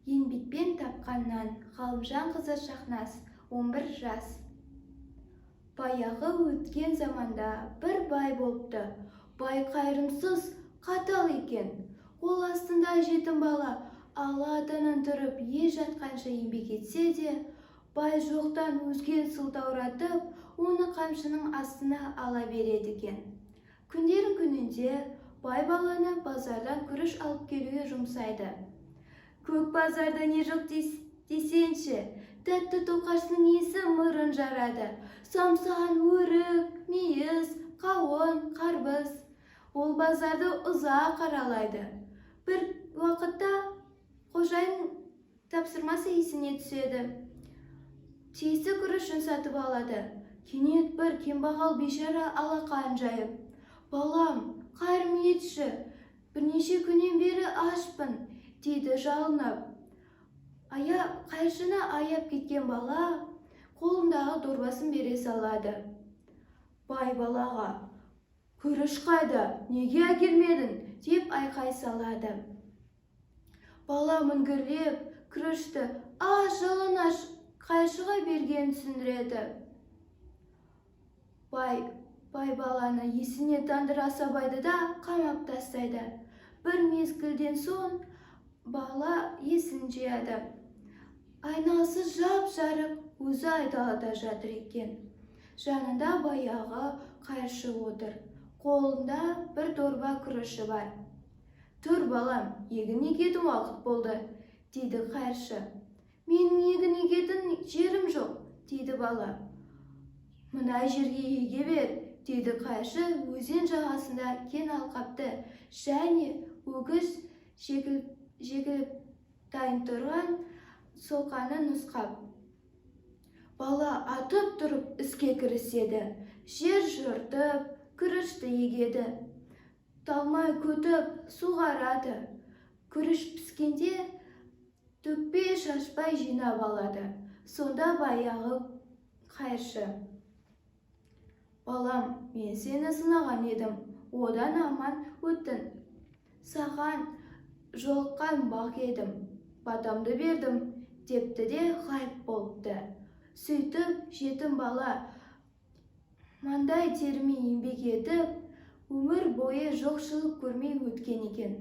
Еңбекпен тапқаннан. Ғалымжан қызы Шахназ, 11 жас. Баяғы өткен заманда бір бай болыпты. Бай қайырымсыз, қатал екен. Қол астында жетім бала ала атанан тұрып ел жатқанша еңбек етсе де, бай жоқтан өзген сылтауратып, оны қамшының астына ала береді екен. Күндердің күнінде бай баланы базардан күріш алып келуге жұмсайды. Көк базарда не жоқ десенші, тәтті тоқашының есі мұрын жарады. Самсан, өрік, мейіз, қауын, қарбыз. Ол базарды ұзақ қаралайды. Бір уақытта қожайын тапсырмасы есіне түседі. Тесі күрішін сатып алады. Кенет бір кембағал бейшара алақанын жайып: «Балам, қайырым етші, бірнеше күннен бері ашпын», дейді жалынып. Қайыршыны аяп кеткен бала қолындағы дорбасын бере салады. Бай балаға: «Күріш қайда, неге әкелмедің?» деп айқай салады. Бала мүңгірлеп күрішті жалаңаш қайыршыға бергенін түсіндіреді. Бай баланы есіне тандыра сабайды да қамап тастайды. Бір мезгілден соң бала есін жияды. Айналасы жап-жарық, өзі айдалада жатыр екен. Жанында баяғы қайыршы отыр. Қолында бір дорба күріші бар. «Тұр балам, егін егетін уақыт болды», дейді қайыршы. «Менің егін егетін жерім жоқ», дейді бала. «Мына жерге еге бер», дейді қайыршы өзен жағасында кен алқапты және өгіз жегіліп дайын тұрған соқаны нұсқап. Бала атып тұрып іске кіріседі. Жер жыртып, күрішті егеді. Талмай көтіп, суғарады. Күріш піскенде төкпей шашпай жинап алады. Сонда баяғы қайыршы: «Балам, мен сені сынаған едім, одан аман өттің. Саған жолыққан бақ едім, батамды бердім», депті де ғайып болыпты. Сөйтіп, жетім бала маңдай терімен еңбек етіп, өмір бойы жоқшылық көрмей өткен екен.